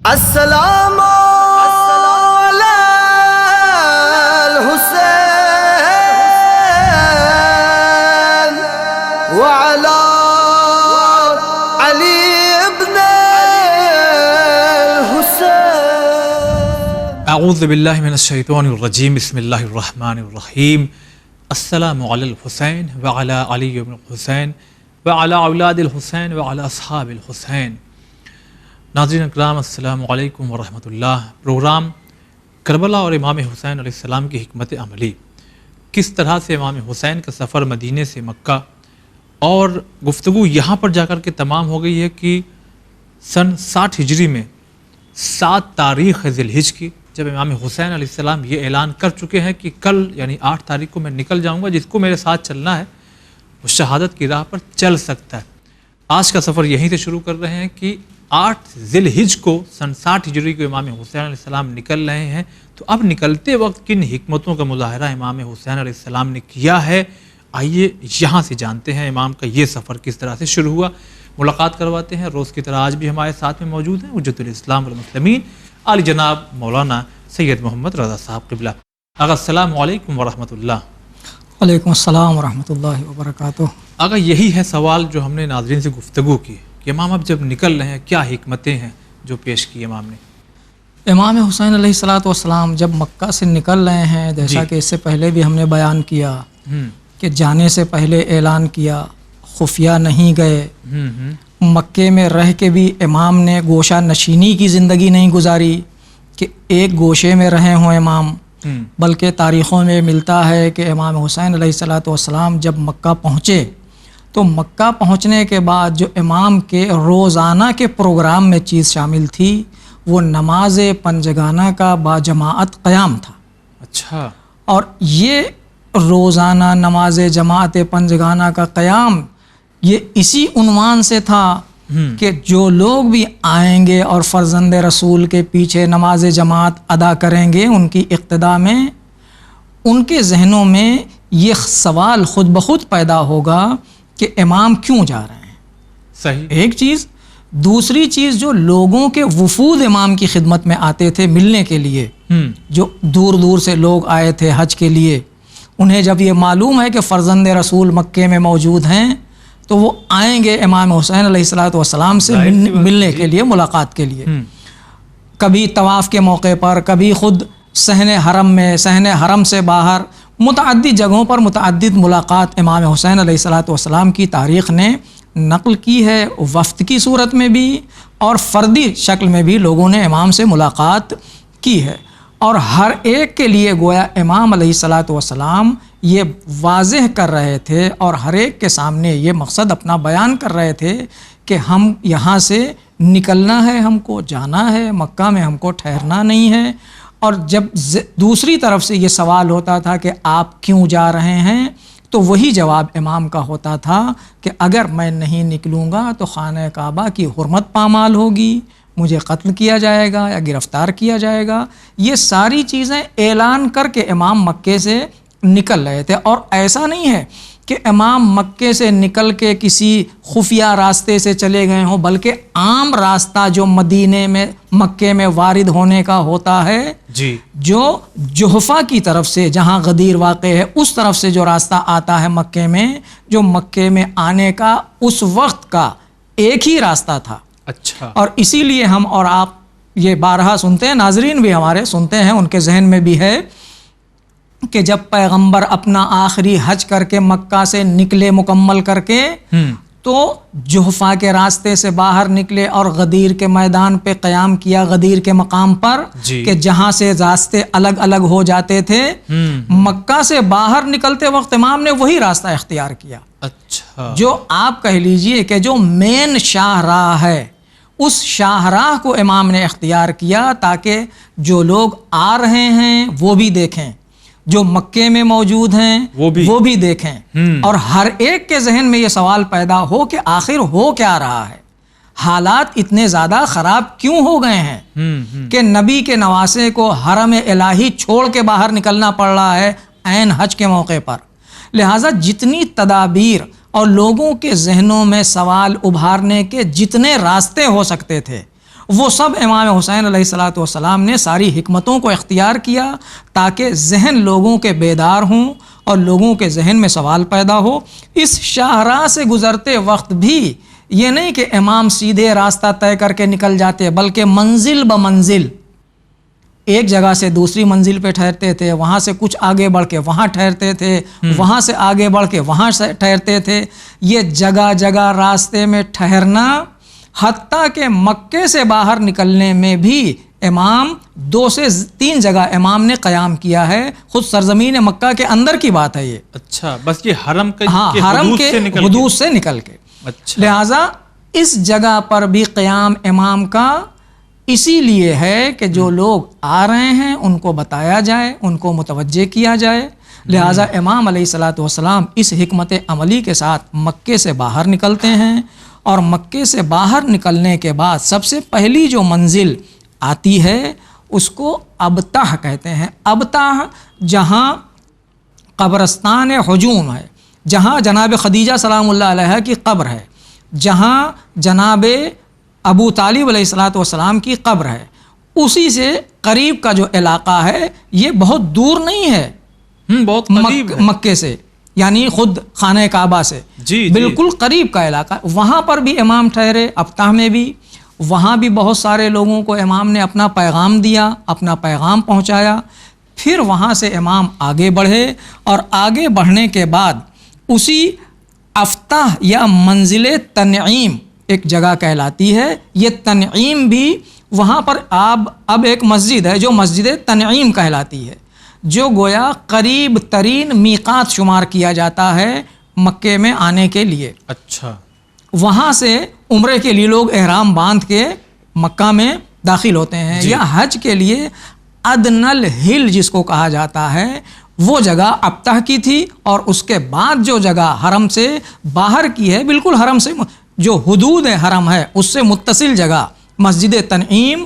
السلام علی الحسین وعلی علی ابن الحسین۔ اعوذ باللہ من الشیطان الرجیم، بسم اللہ الرحمن الرحیم۔ السلام علی الحسین وعلی علی ابن الحسین وعلی اولاد الحسین وعلی اصحاب الحسین۔ ناظرین اکرام، السلام علیکم ورحمۃ اللہ۔ پروگرام کربلا اور امام حسین علیہ السلام کی حکمت عملی، کس طرح سے امام حسین کا سفر مدینے سے مکہ، اور گفتگو یہاں پر جا کر کے تمام ہو گئی ہے کہ سن 60 ہجری میں 7 تاریخ ذی الحجہ کی، جب امام حسین علیہ السلام یہ اعلان کر چکے ہیں کہ کل یعنی 8 تاریخ کو میں نکل جاؤں گا، جس کو میرے ساتھ چلنا ہے وہ شہادت کی راہ پر چل سکتا ہے۔ آج کا سفر یہیں سے شروع کر رہے ہیں کہ 8 ذی الحجہ کو سن 60 ہجری کو امام حسین علیہ السلام نکل رہے ہیں، تو اب نکلتے وقت کن حکمتوں کا مظاہرہ امام حسین علیہ السلام نے کیا ہے، آئیے یہاں سے جانتے ہیں امام کا یہ سفر کس طرح سے شروع ہوا۔ ملاقات کرواتے ہیں، روز کی طرح آج بھی ہمارے ساتھ میں موجود ہیں حجت الاسلام والمسلمین علی جناب مولانا سید محمد رضا صاحب قبلہ۔ آقا السلام علیکم ورحمۃ اللہ۔ وعلیکم السلام ورحمۃ اللہ وبرکاتہ۔ آقا یہی ہے سوال جو ہم نے ناظرین سے گفتگو کی کہ امام اب جب نکل رہے ہیں کیا حکمتیں ہیں جو پیش کی امام نے؟ امام حسین علیہ السلام جب مکہ سے نکل رہے ہیں، جیسا کہ اس سے پہلے بھی ہم نے بیان کیا کہ جانے سے پہلے اعلان کیا، خفیہ نہیں گئے، مکے میں رہ کے بھی امام نے گوشہ نشینی کی زندگی نہیں گزاری کہ ایک گوشے میں رہے ہوں امام، بلکہ تاریخوں میں ملتا ہے کہ امام حسین علیہ السلام جب مکہ پہنچے تو مکہ پہنچنے کے بعد جو امام کے روزانہ کے پروگرام میں چیز شامل تھی وہ نماز پنجگانہ کا باجماعت قیام تھا۔ اچھا۔ اور یہ روزانہ نماز جماعت پنجگانہ کا قیام یہ اسی عنوان سے تھا کہ جو لوگ بھی آئیں گے اور فرزند رسول کے پیچھے نماز جماعت ادا کریں گے، ان کی اقتداء میں ان کے ذہنوں میں یہ سوال خود بخود پیدا ہوگا کہ امام کیوں جا رہے ہیں۔ صحیح۔ ایک چیز، دوسری چیز، جو لوگوں کے وفود امام کی خدمت میں آتے تھے ملنے کے لیے، جو دور دور سے لوگ آئے تھے حج کے لیے، انہیں جب یہ معلوم ہے کہ فرزند رسول مکے میں موجود ہیں تو وہ آئیں گے امام حسین علیہ السلام سے ملنے کے لیے، ملاقات کے لیے۔ کبھی طواف کے موقع پر، کبھی خود صحن حرم میں، صحن حرم سے باہر، متعدد جگہوں پر متعدد ملاقات امام حسین علیہ السلام کی تاریخ نے نقل کی ہے، وفد کی صورت میں بھی اور فردی شکل میں بھی لوگوں نے امام سے ملاقات کی ہے، اور ہر ایک کے لیے گویا امام علیہ السلام یہ واضح کر رہے تھے اور ہر ایک کے سامنے یہ مقصد اپنا بیان کر رہے تھے کہ ہم یہاں سے نکلنا ہے، ہم کو جانا ہے، مکہ میں ہم کو ٹھہرنا نہیں ہے۔ اور جب دوسری طرف سے یہ سوال ہوتا تھا کہ آپ کیوں جا رہے ہیں، تو وہی جواب امام کا ہوتا تھا کہ اگر میں نہیں نکلوں گا تو خانہ کعبہ کی حرمت پامال ہوگی، مجھے قتل کیا جائے گا یا گرفتار کیا جائے گا۔ یہ ساری چیزیں اعلان کر کے امام مکے سے نکل رہے تھے، اور ایسا نہیں ہے کہ امام مکے سے نکل کے کسی خفیہ راستے سے چلے گئے ہوں، بلکہ عام راستہ جو مدینے میں مکے میں وارد ہونے کا ہوتا ہے، جو جحفہ کی طرف سے جہاں غدیر واقع ہے اس طرف سے جو راستہ آتا ہے مکے میں، جو مکے میں آنے کا اس وقت کا ایک ہی راستہ تھا۔ اچھا۔ اور اسی لیے ہم اور آپ یہ بارہا سنتے ہیں، ناظرین بھی ہمارے سنتے ہیں، ان کے ذہن میں بھی ہے کہ جب پیغمبر اپنا آخری حج کر کے مکہ سے نکلے مکمل کر کے، تو جحفہ کے راستے سے باہر نکلے اور غدیر کے میدان پہ قیام کیا، غدیر کے مقام پر کہ جہاں سے راستے الگ الگ ہو جاتے تھے، مکہ سے باہر نکلتے وقت امام نے وہی راستہ اختیار کیا۔ اچھا۔ جو آپ کہہ لیجئے کہ جو مین شاہراہ ہے، اس شاہراہ کو امام نے اختیار کیا تاکہ جو لوگ آ رہے ہیں وہ بھی دیکھیں، جو مکے میں موجود ہیں وہ بھی دیکھیں، اور ہر ایک کے ذہن میں یہ سوال پیدا ہو کہ آخر ہو کیا رہا ہے، حالات اتنے زیادہ خراب کیوں ہو گئے ہیں کہ نبی کے نواسے کو حرم الہی چھوڑ کے باہر نکلنا پڑ رہا ہے عین حج کے موقع پر۔ لہٰذا جتنی تدابیر اور لوگوں کے ذہنوں میں سوال ابھارنے کے جتنے راستے ہو سکتے تھے وہ سب امام حسین علیہ الصلوۃ والسلام نے ساری حکمتوں کو اختیار کیا تاکہ ذہن لوگوں کے بیدار ہوں اور لوگوں کے ذہن میں سوال پیدا ہو۔ اس شاہراہ سے گزرتے وقت بھی یہ نہیں کہ امام سیدھے راستہ طے کر کے نکل جاتے، بلکہ منزل بمنزل ایک جگہ سے دوسری منزل پہ ٹھہرتے تھے، وہاں سے کچھ آگے بڑھ کے وہاں ٹھہرتے تھے، وہاں سے آگے بڑھ کے وہاں سے ٹھہرتے تھے۔ یہ جگہ جگہ راستے میں ٹھہرنا، حتیٰ کہ مکے سے باہر نکلنے میں بھی امام 2 سے 3 جگہ امام نے قیام کیا ہے، خود سرزمین مکہ کے اندر کی بات ہے یہ۔ اچھا، بس یہ حرم کے حرم کے حدود سے نکل کے۔ اچھا، لہٰذا اس جگہ پر بھی قیام امام کا اسی لیے ہے کہ جو لوگ آ رہے ہیں ان کو بتایا جائے، ان کو متوجہ کیا جائے۔ لہٰذا امام علیہ الصلوۃ والسلام اس حکمت عملی کے ساتھ مکے سے باہر نکلتے ہیں، اور مکے سے باہر نکلنے کے بعد سب سے پہلی جو منزل آتی ہے اس کو ابتح کہتے ہیں۔ ابتح جہاں قبرستان ہجوم ہے، جہاں جناب خدیجہ سلام اللہ علیہا کی قبر ہے، جہاں جناب ابو طالب علیہ الصلوۃ والسلام کی قبر ہے، اسی سے قریب کا جو علاقہ ہے، یہ بہت دور نہیں ہے بہت قریب ہے مکے سے، یعنی خود خانہ کعبہ سے بالکل قریب کا علاقہ۔ وہاں پر بھی امام ٹھہرے، ابتح میں بھی، وہاں بھی بہت سارے لوگوں کو امام نے اپنا پیغام دیا، اپنا پیغام پہنچایا۔ پھر وہاں سے امام آگے بڑھے، اور آگے بڑھنے کے بعد اسی ابتح یا منزل تنعیم ایک جگہ کہلاتی ہے، یہ تنعیم بھی وہاں پر اب ایک مسجد ہے جو مسجد تنعیم کہلاتی ہے، جو گویا قریب ترین میقات شمار کیا جاتا ہے مکے میں آنے کے لیے۔ اچھا، وہاں سے عمرے کے لیے لوگ احرام باندھ کے مکہ میں داخل ہوتے ہیں، یا حج کے لیے ادنل ہل جس کو کہا جاتا ہے، وہ جگہ ابتح کی تھی، اور اس کے بعد جو جگہ حرم سے باہر کی ہے، بالکل حرم سے جو حدود حرم ہے اس سے متصل جگہ مسجد تنعیم،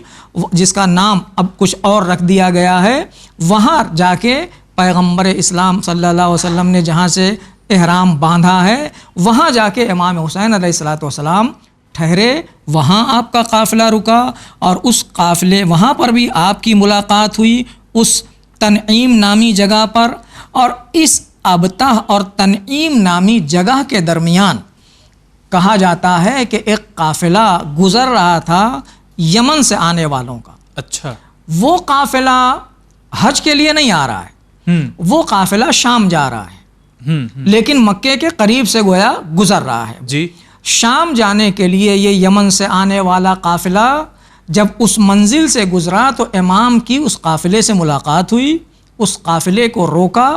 جس کا نام اب کچھ اور رکھ دیا گیا ہے، وہاں جا کے پیغمبر اسلام صلی اللہ علیہ وسلم نے جہاں سے احرام باندھا ہے، وہاں جا کے امام حسین علیہ الصلوۃ والسلام ٹھہرے، وہاں آپ کا قافلہ رکا، اور اس قافلے وہاں پر بھی آپ کی ملاقات ہوئی اس تنعیم نامی جگہ پر۔ اور اس ابتح اور تنعیم نامی جگہ کے درمیان کہا جاتا ہے کہ ایک قافلہ گزر رہا تھا یمن سے آنے والوں کا۔ اچھا، وہ قافلہ حج کے لیے نہیں آ رہا ہے، وہ قافلہ شام جا رہا ہے، لیکن مکے کے قریب سے گویا گزر رہا ہے۔ جی، شام جانے کے لیے یہ یمن سے آنے والا قافلہ جب اس منزل سے گزرا تو امام کی اس قافلے سے ملاقات ہوئی، اس قافلے کو روکا۔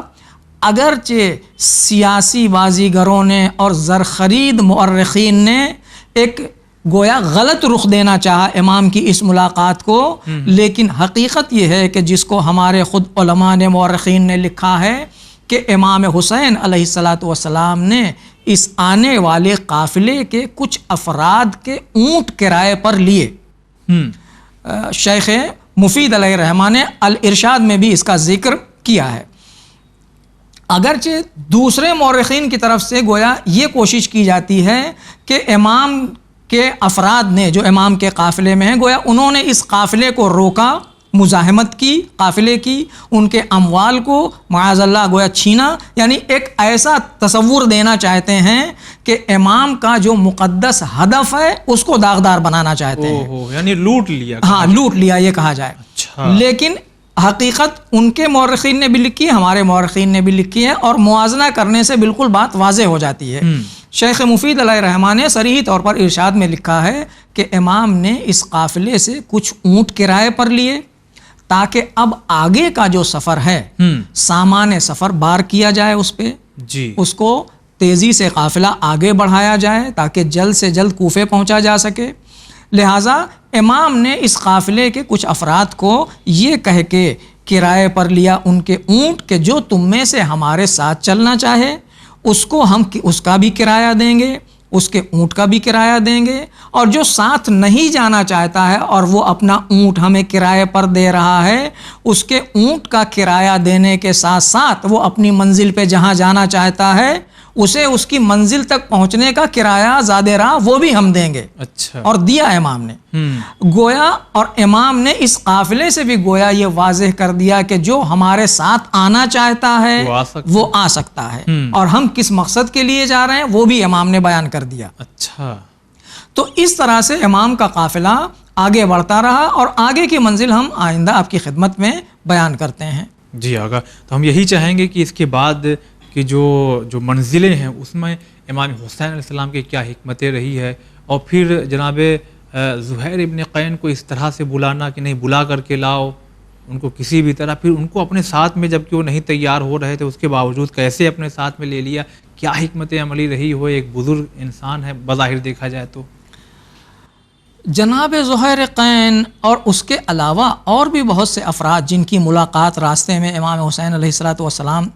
اگرچہ سیاسی بازیگروں نے اور زرخرید مورخین نے ایک گویا غلط رخ دینا چاہا امام کی اس ملاقات کو، لیکن حقیقت یہ ہے کہ جس کو ہمارے خود علماء نے مورخین نے لکھا ہے کہ امام حسین علیہ الصلوۃ والسلام نے اس آنے والے قافلے کے کچھ افراد کے اونٹ کرائے پر لیے۔ شیخ مفید علیہ الرحمہ نے الارشاد میں بھی اس کا ذکر کیا ہے۔ اگرچہ دوسرے مورخین کی طرف سے گویا یہ کوشش کی جاتی ہے کہ امام کے افراد نے جو امام کے قافلے میں ہیں، گویا انہوں نے اس قافلے کو روکا، مزاحمت کی قافلے کی، ان کے اموال کو معاذ اللہ گویا چھینا، یعنی ایک ایسا تصور دینا چاہتے ہیں کہ امام کا جو مقدس ہدف ہے اس کو داغدار بنانا چاہتے ہیں، یعنی لوٹ لیا۔ ہاں، لوٹ لیا یہ کہا جائے۔ اچھا، لیکن حقیقت ان کے مورخین نے بھی لکھی ہے، ہمارے مورخین نے بھی لکھی ہے، اور موازنہ کرنے سے بالکل بات واضح ہو جاتی ہے۔ شیخ مفید علیہ الرحمہ نے صریح طور پر ارشاد میں لکھا ہے کہ امام نے اس قافلے سے کچھ اونٹ کرائے پر لیے تاکہ اب آگے کا جو سفر ہے سامان سفر بار کیا جائے اس پہ، اس کو تیزی سے قافلہ آگے بڑھایا جائے تاکہ جلد سے جلد کوفے پہنچا جا سکے۔ لہٰذا امام نے اس قافلے کے کچھ افراد کو یہ کہہ کے کرائے پر لیا ان کے اونٹ کہ جو تم میں سے ہمارے ساتھ چلنا چاہے اس کو ہم اس کا بھی کرایہ دیں گے، اس کے اونٹ کا بھی کرایہ دیں گے، اور جو ساتھ نہیں جانا چاہتا ہے اور وہ اپنا اونٹ ہمیں کرائے پر دے رہا ہے، اس کے اونٹ کا کرایہ دینے کے ساتھ ساتھ وہ اپنی منزل پہ جہاں جانا چاہتا ہے اسے اس کی منزل تک پہنچنے کا کرایہ زاد راہ وہ بھی ہم دیں گے. اچھا. اور دیا امام نے. گویا اور امام نے اس قافلے سے بھی گویا یہ واضح کر دیا کہ جو ہمارے ساتھ آنا چاہتا ہے وہ آ سکتا ہے, اور ہم کس مقصد کے لیے جا رہے ہیں وہ بھی امام نے بیان کر دیا. اچھا. تو اس طرح سے امام کا قافلہ آگے بڑھتا رہا, اور آگے کی منزل ہم آئندہ آپ کی خدمت میں بیان کرتے ہیں. جی آقا, تو ہم یہی چاہیں گے کہ اس کے بعد کی جو منزلیں ہیں اس میں امام حسین علیہ السلام کی کیا حکمتیں رہی ہے, اور پھر جناب زہیر ابن قین کو اس طرح سے بلانا کہ نہیں بلا کر کے لاؤ ان کو کسی بھی طرح, پھر ان کو اپنے ساتھ میں جب کہ وہ نہیں تیار ہو رہے تھے اس کے باوجود کیسے اپنے ساتھ میں لے لیا, کیا حکمت عملی رہی ہو. ایک بزرگ انسان ہے بظاہر دیکھا جائے تو. جناب زہیر قین اور اس کے علاوہ اور بھی بہت سے افراد جن کی ملاقات راستے میں امام حسین علیہ السلام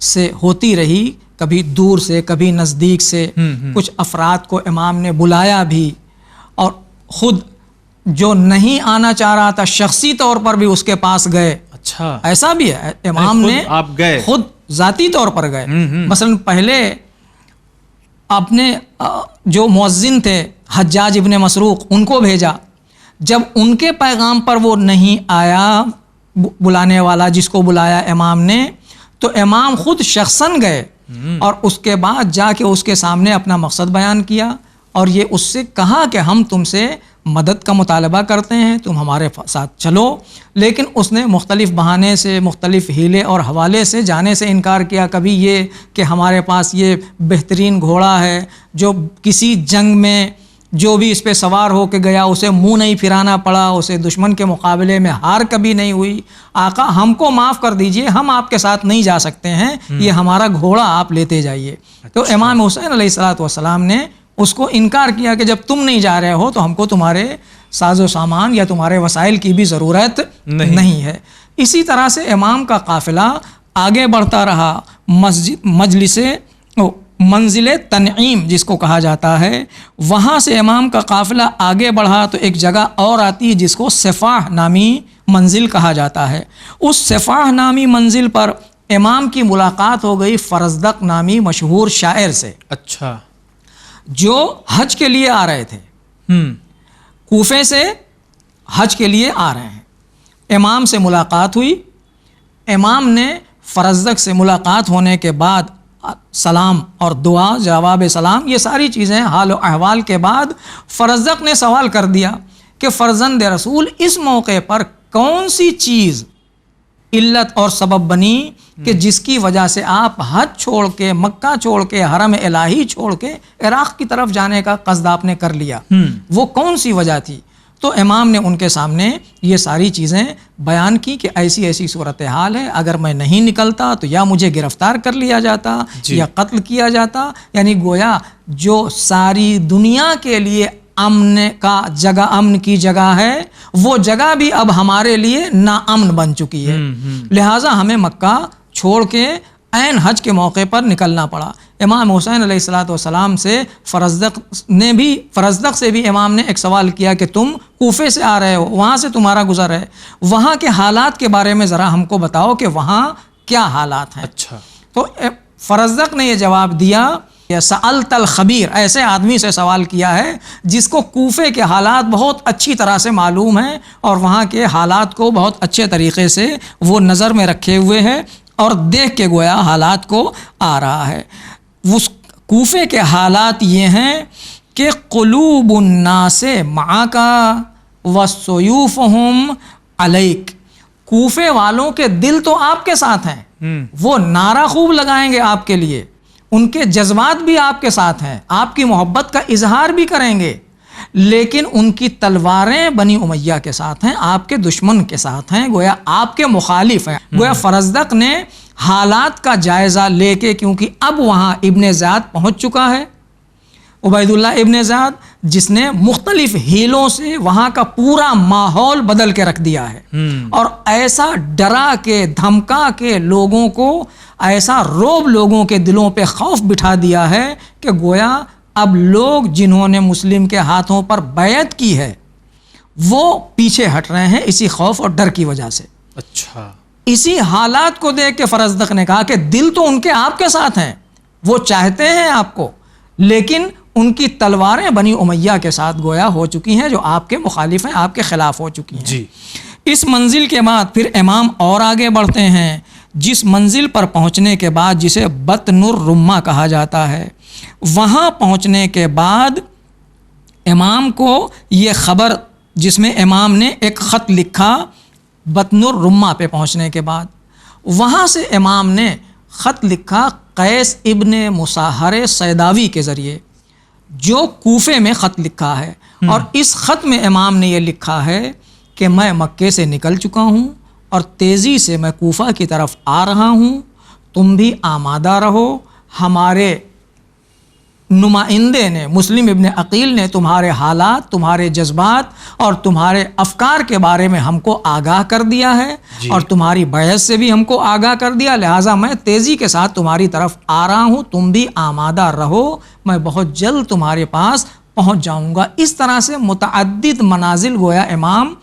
سے ہوتی رہی, کبھی دور سے کبھی نزدیک سے. کچھ افراد کو امام نے بلایا بھی, اور خود جو نہیں آنا چاہ رہا تھا شخصی طور پر بھی اس کے پاس گئے. اچھا, ایسا بھی ہے امام نے آپ گئے خود ذاتی طور پر گئے. مثلا پہلے اپنے جو مؤذن تھے حجاج ابن مسروق ان کو بھیجا, جب ان کے پیغام پر وہ نہیں آیا بلانے والا جس کو بلایا امام نے, تو امام خود شخصاً گئے اور اس کے بعد جا کے اس کے سامنے اپنا مقصد بیان کیا, اور یہ اس سے کہا کہ ہم تم سے مدد کا مطالبہ کرتے ہیں, تم ہمارے ساتھ چلو. لیکن اس نے مختلف بہانے سے مختلف ہیلے اور حوالے سے جانے سے انکار کیا. کبھی یہ کہ ہمارے پاس یہ بہترین گھوڑا ہے جو کسی جنگ میں جو بھی اس پہ سوار ہو کے گیا اسے منہ نہیں پھرانا پڑا, اسے دشمن کے مقابلے میں ہار کبھی نہیں ہوئی. آقا ہم کو معاف کر دیجئے, ہم آپ کے ساتھ نہیں جا سکتے ہیں, یہ ہمارا گھوڑا آپ لیتے جائیے. تو امام حسین علیہ السلام نے اس کو انکار کیا کہ جب تم نہیں جا رہے ہو تو ہم کو تمہارے ساز و سامان یا تمہارے وسائل کی بھی ضرورت نہیں ہے. اسی طرح سے امام کا قافلہ آگے بڑھتا رہا. منزل تنعیم جس کو کہا جاتا ہے, وہاں سے امام کا قافلہ آگے بڑھا تو ایک جگہ اور آتی ہے جس کو صفاح نامی منزل کہا جاتا ہے. اس صفاح نامی منزل پر امام کی ملاقات ہو گئی فرزدق نامی مشہور شاعر سے. اچھا. جو حج کے لیے آ رہے تھے, کوفے سے حج کے لیے آ رہے ہیں. امام سے ملاقات ہوئی. امام نے فرزدق سے ملاقات ہونے کے بعد سلام اور دعا جواب سلام یہ ساری چیزیں حال و احوال کے بعد فرزدق نے سوال کر دیا کہ فرزند رسول اس موقع پر کون سی چیز علت اور سبب بنی کہ جس کی وجہ سے آپ حج چھوڑ کے مکہ چھوڑ کے حرم الہی چھوڑ کے عراق کی طرف جانے کا قصد آپ نے کر لیا, وہ کون سی وجہ تھی؟ تو امام نے ان کے سامنے یہ ساری چیزیں بیان کی کہ ایسی ایسی صورتحال ہے, اگر میں نہیں نکلتا تو یا مجھے گرفتار کر لیا جاتا یا قتل کیا جاتا. یعنی گویا جو ساری دنیا کے لیے امن کی جگہ ہے وہ جگہ بھی اب ہمارے لیے ناامن بن چکی ہے, لہٰذا ہمیں مکہ چھوڑ کے عین حج کے موقع پر نکلنا پڑا. امام حسین علیہ السلام سے فرزدق سے بھی امام نے ایک سوال کیا کہ تم کوفے سے آ رہے ہو, وہاں سے تمہارا گزر ہے, وہاں کے حالات کے بارے میں ذرا ہم کو بتاؤ کہ وہاں کیا حالات ہیں. اچھا. تو فرزدق نے یہ جواب دیا کہ سألت الخبیر, ایسے آدمی سے سوال کیا ہے جس کو کوفے کے حالات بہت اچھی طرح سے معلوم ہیں اور وہاں کے حالات کو بہت اچھے طریقے سے وہ نظر میں رکھے ہوئے ہے اور دیکھ کے گویا حالات کو آ رہا ہے. اس کوفے کے حالات یہ ہیں کہ قلوب الناس معک وسیوفہم علیک, کوفے والوں کے دل تو آپ کے ساتھ ہیں, وہ نعرہ خوب لگائیں گے آپ کے لیے, ان کے جذبات بھی آپ کے ساتھ ہیں, آپ کی محبت کا اظہار بھی کریں گے, لیکن ان کی تلواریں بنی امیہ کے ساتھ ہیں, آپ کے دشمن کے ساتھ ہیں, گویا آپ کے مخالف ہیں. گویا فرزدق نے حالات کا جائزہ لے کے, کیونکہ اب وہاں ابن زیاد پہنچ چکا ہے, عبید اللہ ابن زیاد, جس نے مختلف ہیلوں سے وہاں کا پورا ماحول بدل کے رکھ دیا ہے اور ایسا ڈرا کے دھمکا کے لوگوں کو, ایسا روب لوگوں کے دلوں پہ خوف بٹھا دیا ہے کہ گویا اب لوگ جنہوں نے مسلم کے ہاتھوں پر بیعت کی ہے وہ پیچھے ہٹ رہے ہیں اسی خوف اور ڈر کی وجہ سے. اچھا. اسی حالات کو دیکھ کے فرزدق نے کہا کہ دل تو ان کے آپ کے ساتھ ہیں, وہ چاہتے ہیں آپ کو، لیکن ان کی تلواریں بنی امیہ کے ساتھ گویا ہو چکی ہیں، جو آپ کے مخالف ہیں، آپ کے خلاف ہو چکی ہیں۔ جی اس منزل کے بعد پھر امام اور آگے بڑھتے ہیں، جس منزل پر پہنچنے کے بعد جسے بطن الرمہ کہا جاتا ہے، وہاں پہنچنے کے بعد امام کو یہ خبر، جس میں امام نے ایک خط لکھا بطن الرمہ پہ پہنچنے کے بعد، وہاں سے امام نے خط لکھا قیس ابن مصاہر سیداوی کے ذریعے، جو کوفے میں خط لکھا ہے، اور اس خط میں امام نے یہ لکھا ہے کہ میں مکے سے نکل چکا ہوں اور تیزی سے میں کوفہ کی طرف آ رہا ہوں، تم بھی آمادہ رہو۔ ہمارے نمائندے نے، مسلم ابن عقیل نے تمہارے حالات، تمہارے جذبات اور تمہارے افکار کے بارے میں ہم کو آگاہ کر دیا ہے، اور تمہاری بیعت سے بھی ہم کو آگاہ کر دیا، لہٰذا میں تیزی کے ساتھ تمہاری طرف آ رہا ہوں، تم بھی آمادہ رہو، میں بہت جلد تمہارے پاس پہنچ جاؤں گا۔ اس طرح سے متعدد منازل گویا امام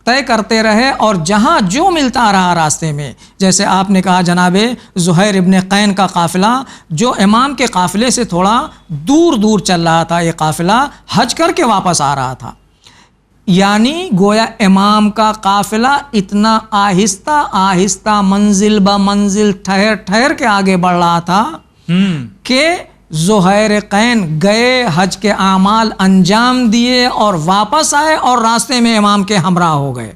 طے کرتے رہے، اور جہاں جو ملتا رہا راستے میں، جیسے آپ نے کہا جناب زہیر ابن قین کا قافلہ، جو امام کے قافلے سے تھوڑا دور دور چل رہا تھا، یہ قافلہ حج کر کے واپس آ رہا تھا، یعنی گویا امام کا قافلہ اتنا آہستہ آہستہ منزل بہ منزل ٹھہر ٹھہر کے آگے بڑھ رہا تھا کہ زہیر قین گئے، حج کے اعمال انجام دیے اور واپس آئے، اور راستے میں امام کے ہمراہ ہو گئے۔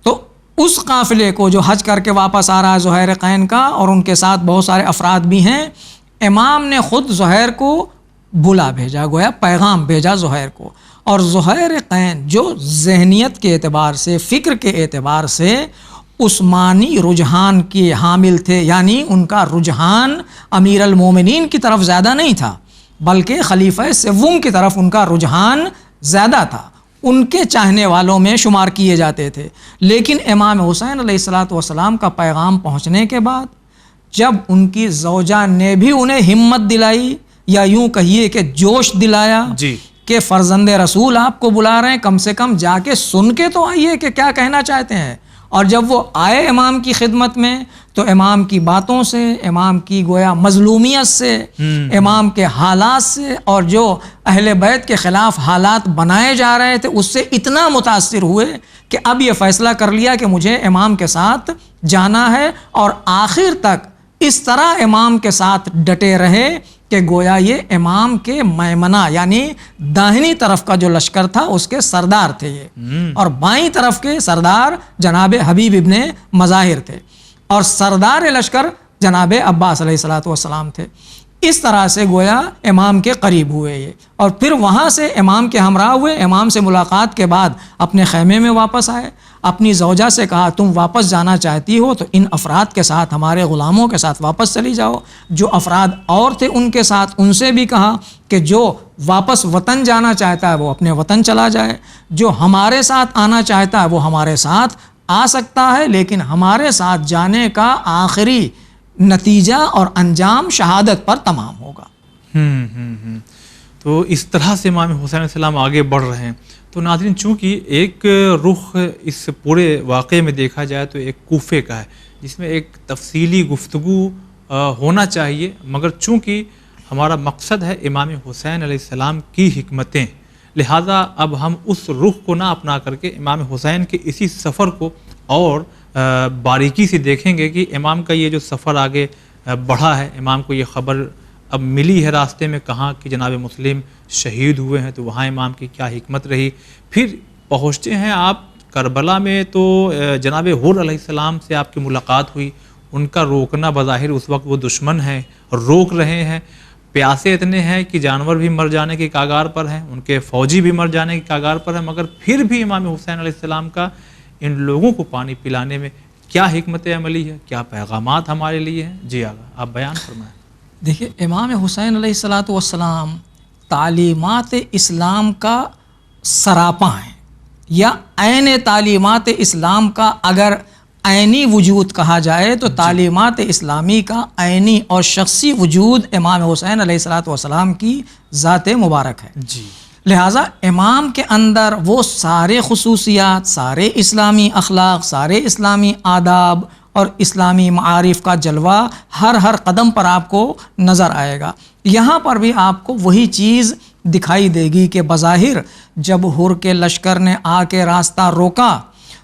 تو اس قافلے کو جو حج کر کے واپس آ رہا ہے زہیر قین کا، اور ان کے ساتھ بہت سارے افراد بھی ہیں، امام نے خود زہیر کو بلا بھیجا، گویا پیغام بھیجا زہیر کو، اور زہیر قین جو ذہنیت کے اعتبار سے، فکر کے اعتبار سے عثمانی رجحان کے حامل تھے، یعنی ان کا رجحان امیر المومنین کی طرف زیادہ نہیں تھا، بلکہ خلیفہ سوم کی طرف ان کا رجحان زیادہ تھا، ان کے چاہنے والوں میں شمار کیے جاتے تھے۔ لیکن امام حسین علیہ الصلوۃ والسلام کا پیغام پہنچنے کے بعد، جب ان کی زوجہ نے بھی انہیں ہمت دلائی، یا یوں کہیے کہ جوش دلایا کہ فرزند رسول آپ کو بلا رہے ہیں، کم سے کم جا کے سن کے تو آئیے کہ کیا کہنا چاہتے ہیں۔ اور جب وہ آئے امام کی خدمت میں، تو امام کی باتوں سے، امام کی گویا مظلومیت سے، امام کے حالات سے، اور جو اہل بیت کے خلاف حالات بنائے جا رہے تھے، اس سے اتنا متاثر ہوئے کہ اب یہ فیصلہ کر لیا کہ مجھے امام کے ساتھ جانا ہے، اور آخر تک اس طرح امام کے ساتھ ڈٹے رہے کہ گویا یہ امام کے میمنہ یعنی داہنی طرف کا جو لشکر تھا اس کے سردار تھے یہ، اور بائیں طرف کے سردار جناب حبیب ابن مظاہر تھے، اور سردار لشکر جناب عباس علیہ الصلوۃ والسلام تھے۔ اس طرح سے گویا امام کے قریب ہوئے یہ، اور پھر وہاں سے امام کے ہمراہ ہوئے، امام سے ملاقات کے بعد اپنے خیمے میں واپس آئے، اپنی زوجہ سے کہا تم واپس جانا چاہتی ہو تو ان افراد کے ساتھ، ہمارے غلاموں کے ساتھ واپس چلی جاؤ۔ جو افراد اور تھے ان کے ساتھ، ان سے بھی کہا کہ جو واپس وطن جانا چاہتا ہے وہ اپنے وطن چلا جائے، جو ہمارے ساتھ آنا چاہتا ہے وہ ہمارے ساتھ آ سکتا ہے، لیکن ہمارے ساتھ جانے کا آخری نتیجہ اور انجام شہادت پر تمام ہوگا۔ تو اس طرح سے امام حسین علیہ السلام آگے بڑھ رہے ہیں۔ تو ناظرین، چونکہ ایک رخ اس پورے واقعے میں دیکھا جائے تو ایک کوفے کا ہے، جس میں ایک تفصیلی گفتگو ہونا چاہیے، مگر چونکہ ہمارا مقصد ہے امام حسین علیہ السلام کی حکمتیں، لہٰذا اب ہم اس رخ کو نہ اپنا کر کے امام حسین کے اسی سفر کو اور باریکی سے دیکھیں گے کہ امام کا یہ جو سفر آگے بڑھا ہے، امام کو یہ خبر اب ملی ہے راستے میں کہاں کہ جناب مسلم شہید ہوئے ہیں، تو وہاں امام کی کیا حکمت رہی۔ پھر پہنچتے ہیں آپ کربلا میں، تو جناب حر علیہ السلام سے آپ کی ملاقات ہوئی، ان کا روکنا بظاہر اس وقت وہ دشمن ہیں، روک رہے ہیں، پیاسے اتنے ہیں کہ جانور بھی مر جانے کے کاغار پر ہیں، ان کے فوجی بھی مر جانے کے کاغار پر ہیں، مگر پھر بھی امام حسین علیہ السلام کا ان لوگوں کو پانی پلانے میں کیا حکمت عملی ہے، کیا پیغامات ہمارے لیے ہیں؟ جی آگا آپ بیان فرمائیں۔ دیکھیے، امام حسین علیہ الصلوۃ والسلام تعلیمات اسلام کا سراپا ہیں، یا عین تعلیمات اسلام کا اگر عینی وجود کہا جائے تو تعلیمات اسلامی کا عینی اور شخصی وجود امام حسین علیہ الصلوۃ والسلام کی ذات مبارک ہے۔ لہٰذا امام کے اندر وہ سارے خصوصیات، سارے اسلامی اخلاق، سارے اسلامی آداب اور اسلامی معارف کا جلوہ ہر قدم پر آپ کو نظر آئے گا۔ یہاں پر بھی آپ کو وہی چیز دکھائی دے گی کہ بظاہر جب حر کے لشکر نے آ کے راستہ روکا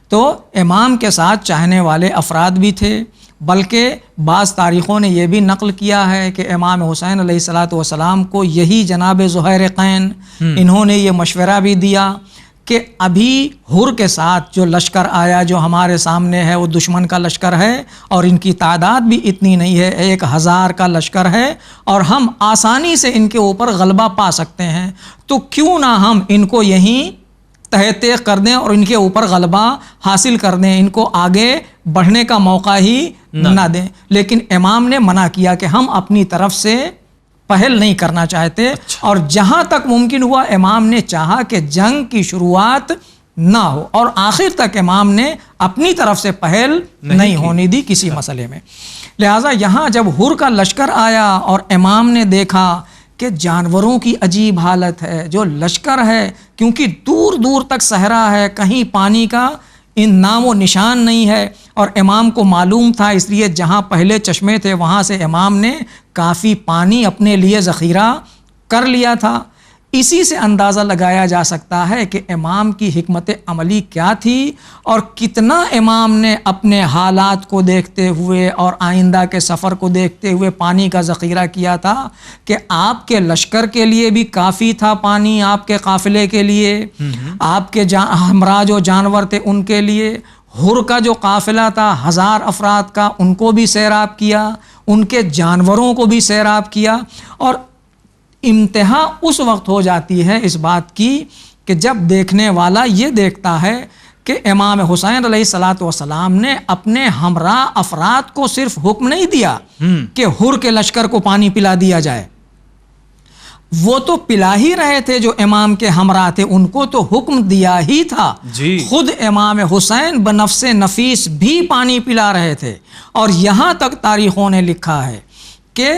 تو امام کے ساتھ چاہنے والے افراد بھی تھے، بلکہ بعض تاریخوں نے یہ بھی نقل کیا ہے کہ امام حسین علیہ الصلاۃ والسلام کو یہی جناب زہیرقین انہوں نے یہ مشورہ بھی دیا کہ ابھی حر کے ساتھ جو لشکر آیا جو ہمارے سامنے ہے وہ دشمن کا لشکر ہے اور ان کی تعداد بھی اتنی نہیں ہے، 1000 کا لشکر ہے اور ہم آسانی سے ان کے اوپر غلبہ پا سکتے ہیں، تو کیوں نہ ہم ان کو یہیں تہ تیغ کر دیں اور ان کے اوپر غلبہ حاصل کر دیں، ان کو آگے بڑھنے کا موقع ہی نہ دیں۔ لیکن امام نے منع کیا کہ ہم اپنی طرف سے پہل نہیں کرنا چاہتے، اور جہاں تک ممکن ہوا امام نے چاہا کہ جنگ کی شروعات نہ ہو، اور آخر تک امام نے اپنی طرف سے پہل نہیں ہونے دی کسی مسئلے میں۔ لہٰذا یہاں جب حر کا لشکر آیا اور امام نے دیکھا کہ جانوروں کی عجیب حالت ہے، جو لشکر ہے کیونکہ دور دور تک صحرا ہے، کہیں پانی کا ان نام و نشان نہیں ہے، اور امام کو معلوم تھا، اس لیے جہاں پہلے چشمے تھے وہاں سے امام نے کافی پانی اپنے لیے ذخیرہ کر لیا تھا۔ اسی سے اندازہ لگایا جا سکتا ہے کہ امام کی حکمت عملی کیا تھی اور کتنا امام نے اپنے حالات کو دیکھتے ہوئے اور آئندہ کے سفر کو دیکھتے ہوئے پانی کا ذخیرہ کیا تھا کہ آپ کے لشکر کے لیے بھی کافی تھا پانی، آپ کے قافلے کے لیے، آپ کے ہمراہ جو جانور تھے ان کے لیے، حر کا جو قافلہ تھا 1000 افراد کا ان کو بھی سیراب کیا، ان کے جانوروں کو بھی سیراب کیا۔ اور انتہا اس وقت ہو جاتی ہے اس بات کی کہ جب دیکھنے والا یہ دیکھتا ہے کہ امام حسین علیہ الصلاۃ والسلام نے اپنے ہمراہ افراد کو صرف حکم نہیں دیا کہ حر کے لشکر کو پانی پلا دیا جائے، وہ تو پلا ہی رہے تھے، جو امام کے ہمراہ تھے ان کو تو حکم دیا ہی تھا، خود امام حسین بنفس نفیس بھی پانی پلا رہے تھے۔ اور یہاں تک تاریخوں نے لکھا ہے کہ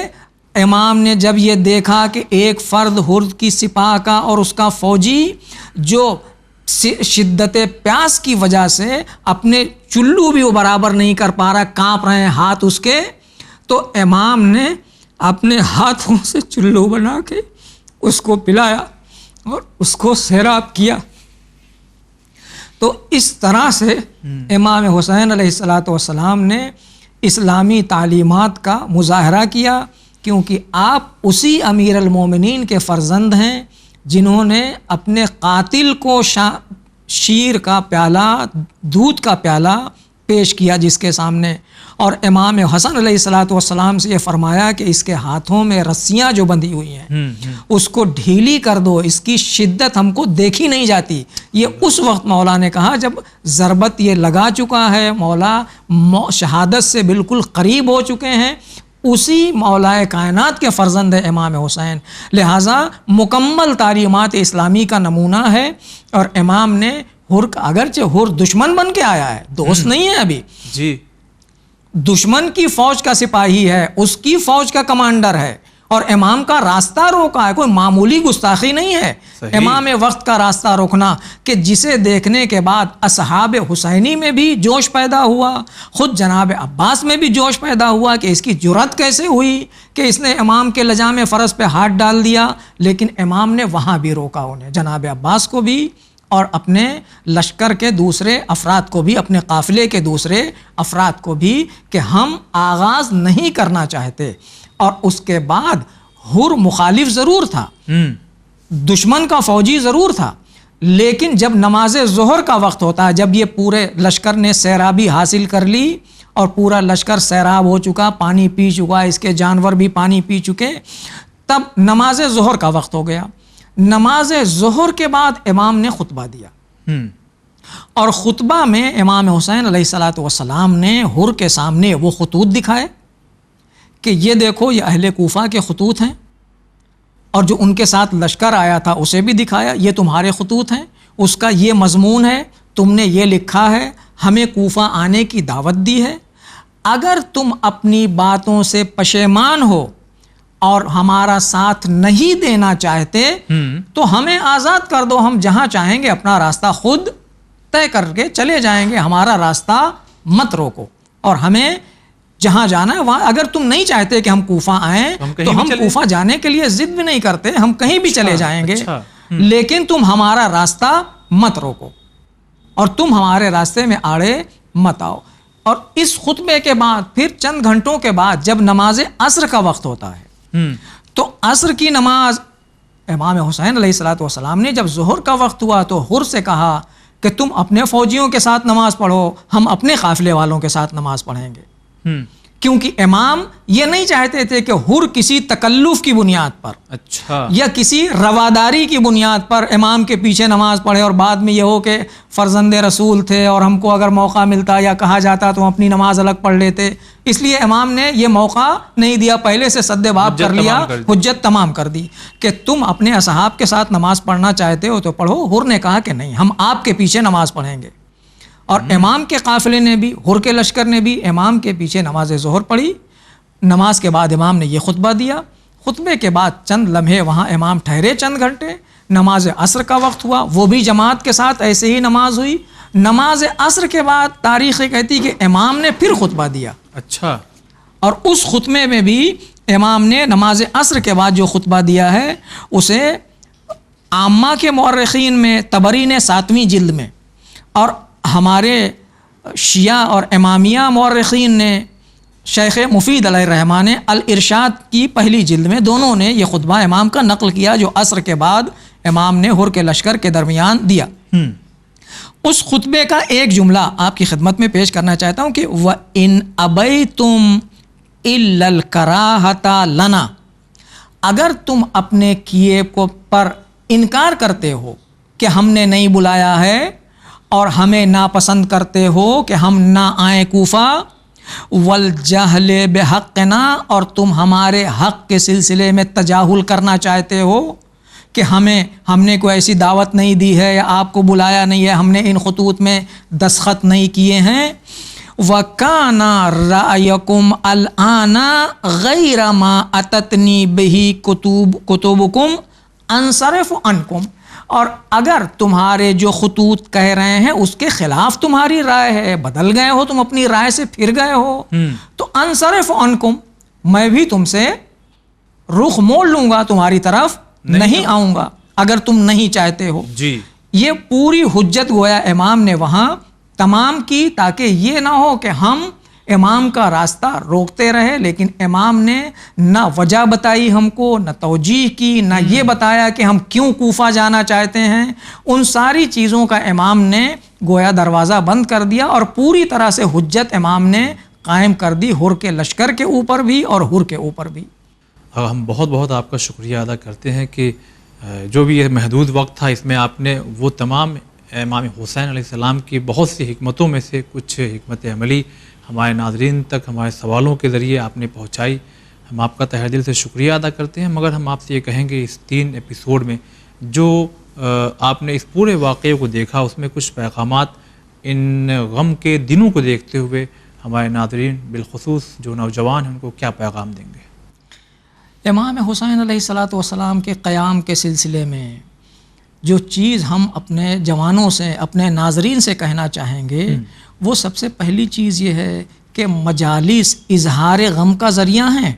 امام نے جب یہ دیکھا کہ ایک فرد حر کی سپاہ کا اور اس کا فوجی جو شدت پیاس کی وجہ سے اپنے چلو بھی وہ برابر نہیں کر پا رہا، کانپ رہے ہیں ہاتھ اس کے، تو امام نے اپنے ہاتھوں سے چلو بنا کے اس کو پلایا اور اس کو سیراب کیا۔ تو اس طرح سے امام حسین علیہ الصلاۃ والسلام نے اسلامی تعلیمات کا مظاہرہ کیا، کیونکہ آپ اسی امیر المومنین کے فرزند ہیں جنہوں نے اپنے قاتل کو شیر کا پیالہ، دودھ کا پیالہ پیش کیا جس کے سامنے، اور امام حسن علیہ الصلاۃ والسلام سے یہ فرمایا کہ اس کے ہاتھوں میں رسیاں جو بندھی ہوئی ہیں اس کو ڈھیلی کر دو، اس کی شدت ہم کو دیکھی نہیں جاتی۔ یہ اس وقت مولا نے کہا جب ضربت یہ لگا چکا ہے، مولا شہادت سے بالکل قریب ہو چکے ہیں، اسی مولا کائنات کے فرزند ہے امام حسین، لہٰذا مکمل تعلیمات اسلامی کا نمونہ ہے۔ اور امام نے اگرچہ حر دشمن بن کے آیا ہے، دوست نہیں ہے ابھی، دشمن کی فوج کا سپاہی ہے، اس کی فوج کا کمانڈر ہے، اور امام کا راستہ روکا ہے، کوئی معمولی گستاخی نہیں ہے امام وقت کا راستہ روکنا، کہ جسے دیکھنے کے بعد اصحاب حسینی میں بھی جوش پیدا ہوا، خود جناب عباس میں بھی جوش پیدا ہوا کہ اس کی جرأت کیسے ہوئی کہ اس نے امام کے لجام فرض پہ ہاتھ ڈال دیا، لیکن امام نے وہاں بھی روکا انہیں، جناب عباس کو بھی اور اپنے لشکر کے دوسرے افراد کو بھی، اپنے قافلے کے دوسرے افراد کو بھی، کہ ہم آغاز نہیں کرنا چاہتے۔ اور اس کے بعد حر مخالف ضرور تھا، دشمن کا فوجی ضرور تھا، لیکن جب نماز ظہر کا وقت ہوتا ہے، جب یہ پورے لشکر نے سیرابی حاصل کر لی اور پورا لشکر سیراب ہو چکا، پانی پی چکا، اس کے جانور بھی پانی پی چکے، تب نماز ظہر کا وقت ہو گیا۔ نماز ظہر کے بعد امام نے خطبہ دیا، اور خطبہ میں امام حسین علیہ الصلاۃ والسلام نے حر کے سامنے وہ خطوط دکھائے کہ یہ دیکھو یہ اہل کوفہ کے خطوط ہیں، اور جو ان کے ساتھ لشکر آیا تھا اسے بھی دکھایا، یہ تمہارے خطوط ہیں، اس کا یہ مضمون ہے، تم نے یہ لکھا ہے، ہمیں کوفہ آنے کی دعوت دی ہے، اگر تم اپنی باتوں سے پشیمان ہو اور ہمارا ساتھ نہیں دینا چاہتے تو ہمیں آزاد کر دو، ہم جہاں چاہیں گے اپنا راستہ خود طے کر کے چلے جائیں گے، ہمارا راستہ مت روکو۔ اور ہمیں جہاں جانا ہے وہاں، اگر تم نہیں چاہتے کہ ہم کوفہ آئیں تو ہم کوفہ جانے کے لیے ضد بھی نہیں کرتے، ہم کہیں بھی چلے جائیں گے، لیکن تم ہمارا راستہ مت روکو اور تم ہمارے راستے میں آڑے مت آؤ۔ اور اس خطبے کے بعد پھر چند گھنٹوں کے بعد جب نماز عصر کا وقت ہوتا ہے تو عصر کی نماز امام حسین علیہ الصلوۃ والسلام نے جب ظہر کا وقت ہوا تو حر سے کہا کہ تم اپنے فوجیوں کے ساتھ نماز پڑھو، ہم اپنے قافلے والوں کے ساتھ نماز پڑھیں گے، کیونکہ امام یہ نہیں چاہتے تھے کہ حر کسی تکلف کی بنیاد پر یا کسی رواداری کی بنیاد پر امام کے پیچھے نماز پڑھے اور بعد میں یہ ہو کہ فرزند رسول تھے اور ہم کو اگر موقع ملتا یا کہا جاتا تو ہم اپنی نماز الگ پڑھ لیتے، اس لیے امام نے یہ موقع نہیں دیا، پہلے سے سد باب کر لیا، حجت تمام کر دی کہ تم اپنے اصحاب کے ساتھ نماز پڑھنا چاہتے ہو تو پڑھو۔ حر نے کہا کہ نہیں، ہم آپ کے پیچھے نماز پڑھیں گے، اور امام کے قافلے نے بھی، حر کے لشکر نے بھی امام کے پیچھے نماز ظہر پڑھی۔ نماز کے بعد امام نے یہ خطبہ دیا، خطبے کے بعد چند لمحے وہاں امام ٹھہرے، چند گھنٹے، نماز عصر کا وقت ہوا، وہ بھی جماعت کے ساتھ ایسے ہی نماز ہوئی۔ نماز عصر کے بعد تاریخ کہتی کہ امام نے پھر خطبہ دیا، اور اس خطبے میں بھی امام نے نماز عصر کے بعد جو خطبہ دیا ہے اسے عامہ کے مورخین میں طبری نے 7ویں جلد میں اور ہمارے شیعہ اور امامیہ مورخین نے شیخ مفید علیہ الرحمٰن نے الارشاد کی پہلی جلد میں دونوں نے یہ خطبہ امام کا نقل کیا جو عصر کے بعد امام نے حر کے لشکر کے درمیان دیا۔ اس خطبے کا ایک جملہ آپ کی خدمت میں پیش کرنا چاہتا ہوں کہ وَإِنْ أَبَيْتُمْ إِلَّا الْكَرَاهَةَ لَنَا، اگر تم اپنے کیے کو پر انکار کرتے ہو کہ ہم نے نہیں بلایا ہے اور ہمیں ناپسند کرتے ہو کہ ہم نہ آئیں کوفہ، والجہل بحقنا، اور تم ہمارے حق کے سلسلے میں تجاہل کرنا چاہتے ہو کہ ہم نے کوئی ایسی دعوت نہیں دی ہے یا آپ کو بلایا نہیں ہے، ہم نے ان خطوط میں دستخط نہیں کیے ہیں۔ وَكَانَ رَأْيُكُمْ الْآنَ غَيْرَ مَا أَتَتْنِي بِهِ كُتُبُكُمْ أَنصَرِفُ عَنْكُمْ، اور اگر تمہارے جو خطوط کہہ رہے ہیں اس کے خلاف تمہاری رائے ہے، بدل گئے ہو، تم اپنی رائے سے پھر گئے ہو، تو انصرف عنکم، میں بھی تم سے رخ موڑ لوں گا، تمہاری طرف نہیں آؤں گا اگر تم نہیں چاہتے ہو۔ یہ پوری حجت گویا امام نے وہاں تمام کی تاکہ یہ نہ ہو کہ ہم امام کا راستہ روکتے رہے، لیکن امام نے نہ وجہ بتائی ہم کو، نہ توجیہ کی، نہ یہ بتایا کہ ہم کیوں کوفہ جانا چاہتے ہیں، ان ساری چیزوں کا امام نے گویا دروازہ بند کر دیا اور پوری طرح سے حجت امام نے قائم کر دی حر کے لشکر کے اوپر بھی اور حر کے اوپر بھی۔ ہم بہت بہت آپ کا شکریہ ادا کرتے ہیں کہ جو بھی یہ محدود وقت تھا اس میں آپ نے وہ تمام امام حسین علیہ السلام کی بہت سی حکمتوں میں سے کچھ حکمت عملی ہمارے ناظرین تک ہمارے سوالوں کے ذریعے آپ نے پہنچائی۔ ہم آپ کا تہہ دل سے شکریہ ادا کرتے ہیں، مگر ہم آپ سے یہ کہیں گے اس 3 ایپیسوڈ میں جو آپ نے اس پورے واقعے کو دیکھا اس میں کچھ پیغامات ان غم کے دنوں کو دیکھتے ہوئے ہمارے ناظرین بالخصوص جو نوجوان ہیں ان کو کیا پیغام دیں گے؟ امام حسین علیہ الصلوۃ والسلام کے قیام کے سلسلے میں جو چیز ہم اپنے جوانوں سے، اپنے ناظرین سے کہنا چاہیں گے وہ سب سے پہلی چیز یہ ہے کہ مجالس اظہار غم کا ذریعہ ہیں،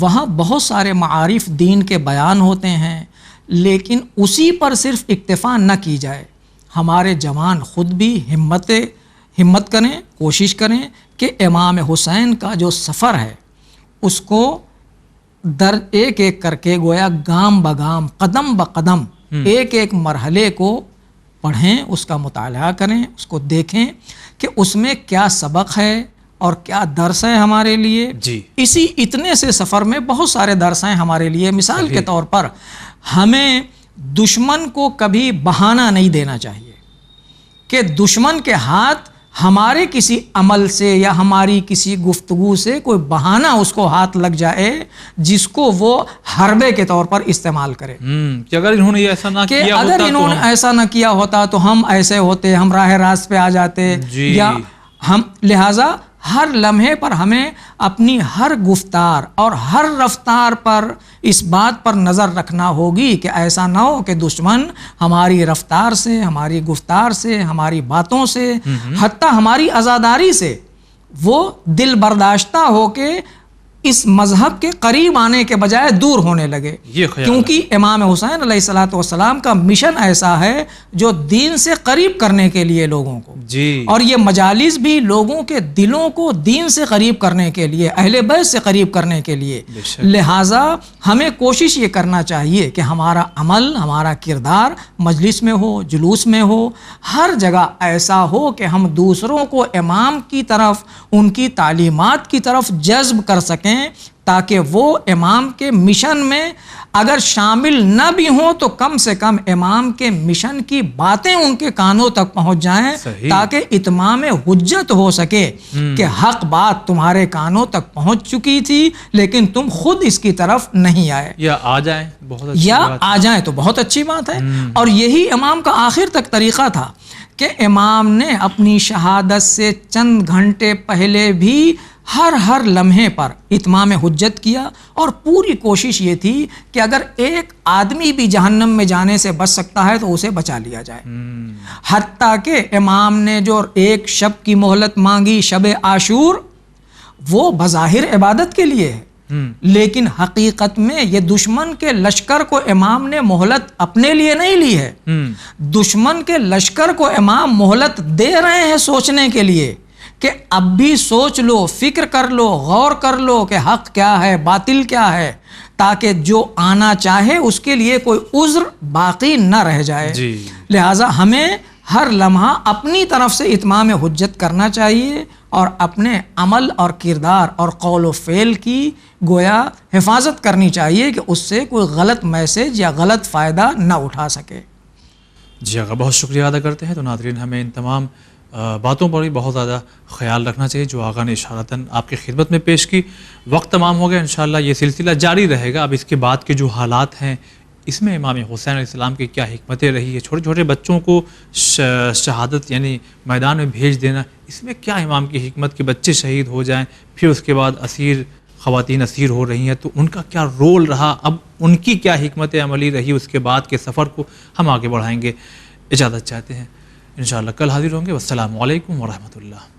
وہاں بہت سارے معارف دین کے بیان ہوتے ہیں، لیکن اسی پر صرف اکتفا نہ کی جائے، ہمارے جوان خود بھی ہمت کریں، کوشش کریں کہ امام حسین کا جو سفر ہے اس کو ایک ایک کر کے گویا گام بگام، قدم بقدم ایک ایک مرحلے کو پڑھیں، اس کا مطالعہ کریں، اس کو دیکھیں کہ اس میں کیا سبق ہے اور کیا درس ہے ہمارے لیے۔ اسی اتنے سے سفر میں بہت سارے درس ہیں ہمارے لیے۔ مثال کے طور پر ہمیں دشمن کو کبھی بہانہ نہیں دینا چاہیے کہ دشمن کے ہاتھ ہمارے کسی عمل سے یا ہماری کسی گفتگو سے کوئی بہانہ اس کو ہاتھ لگ جائے جس کو وہ حربے کے طور پر استعمال کرے کہ اگر انہوں نے ایسا نہ کیا ہوتا تو ہم ایسے ہوتے، ہم راہ راست پہ آ جاتے، یا ہم لہٰذا ہر لمحے پر ہمیں اپنی ہر گفتار اور ہر رفتار پر اس بات پر نظر رکھنا ہوگی کہ ایسا نہ ہو کہ دشمن ہماری رفتار سے، ہماری گفتار سے، ہماری باتوں سے، حتیٰ ہماری عزاداری سے وہ دل برداشتہ ہو کے اس مذہب کے قریب آنے کے بجائے دور ہونے لگے، یہ خیال کیونکہ امام حسین علیہ الصلوۃ والسلام کا مشن ایسا ہے جو دین سے قریب کرنے کے لیے لوگوں کو، جی، اور یہ مجالس بھی لوگوں کے دلوں کو دین سے قریب کرنے کے لیے، اہل بیت سے قریب کرنے کے لیے، لہٰذا ہمیں کوشش یہ کرنا چاہیے کہ ہمارا عمل، ہمارا کردار مجلس میں ہو، جلوس میں ہو، ہر جگہ ایسا ہو کہ ہم دوسروں کو امام کی طرف، ان کی تعلیمات کی طرف جذب کر سکیں، تاکہ وہ امام کے مشن میں اگر شامل نہ بھی ہوں تو کم سے کم امام کے مشن کی باتیں ان کے کانوں تک پہنچ جائیں، تاکہ اتمام حجت ہو سکے کہ حق بات تمہارے کانوں تک پہنچ چکی تھی لیکن تم خود اس کی طرف نہیں آئے، یا آ جائیں بہت اچھی یا بات آ جائیں تو بہت اچھی بات ہے۔ اور یہی امام کا آخر تک طریقہ تھا کہ امام نے اپنی شہادت سے چند گھنٹے پہلے بھی ہر لمحے پر اتمام حجت کیا، اور پوری کوشش یہ تھی کہ اگر ایک آدمی بھی جہنم میں جانے سے بچ سکتا ہے تو اسے بچا لیا جائے، حتیٰ کہ امام نے جو ایک شب کی مہلت مانگی، شب عاشور، وہ بظاہر عبادت کے لیے ہے، لیکن حقیقت میں یہ دشمن کے لشکر کو امام نے مہلت اپنے لیے نہیں لی ہے، دشمن کے لشکر کو امام مہلت دے رہے ہیں سوچنے کے لیے کہ اب بھی سوچ لو، فکر کر لو، غور کر لو کہ حق کیا ہے، باطل کیا ہے، تاکہ جو آنا چاہے اس کے لیے کوئی عذر باقی نہ رہ جائے۔ لہٰذا ہمیں ہر لمحہ اپنی طرف سے اتمام حجت کرنا چاہیے، اور اپنے عمل اور کردار اور قول و فعل کی گویا حفاظت کرنی چاہیے کہ اس سے کوئی غلط میسج یا غلط فائدہ نہ اٹھا سکے۔ جی آقا، بہت شکریہ ادا کرتے ہیں۔ تو ناظرین، ہمیں ان تمام باتوں پر بھی بہت زیادہ خیال رکھنا چاہیے جو آقا نے اشارتاً آپ کی خدمت میں پیش کی۔ وقت تمام ہو گیا، انشاءاللہ یہ سلسلہ جاری رہے گا۔ اب اس کے بعد کے جو حالات ہیں، اس میں امام حسین علیہ السلام کی کیا حکمتیں رہی ہے، چھوٹے چھوٹے بچوں کو شہادت یعنی میدان میں بھیج دینا، اس میں کیا امام کی حکمت کہ بچے شہید ہو جائیں، پھر اس کے بعد اسیر خواتین اسیر ہو رہی ہیں تو ان کا کیا رول رہا، اب ان کی کیا حکمت عملی رہی، اس کے بعد کے سفر کو ہم آگے بڑھائیں گے۔ اجازت چاہتے ہیں، انشاءاللہ کل حاضر ہوں گے۔ والسلام علیکم ورحمۃ اللہ۔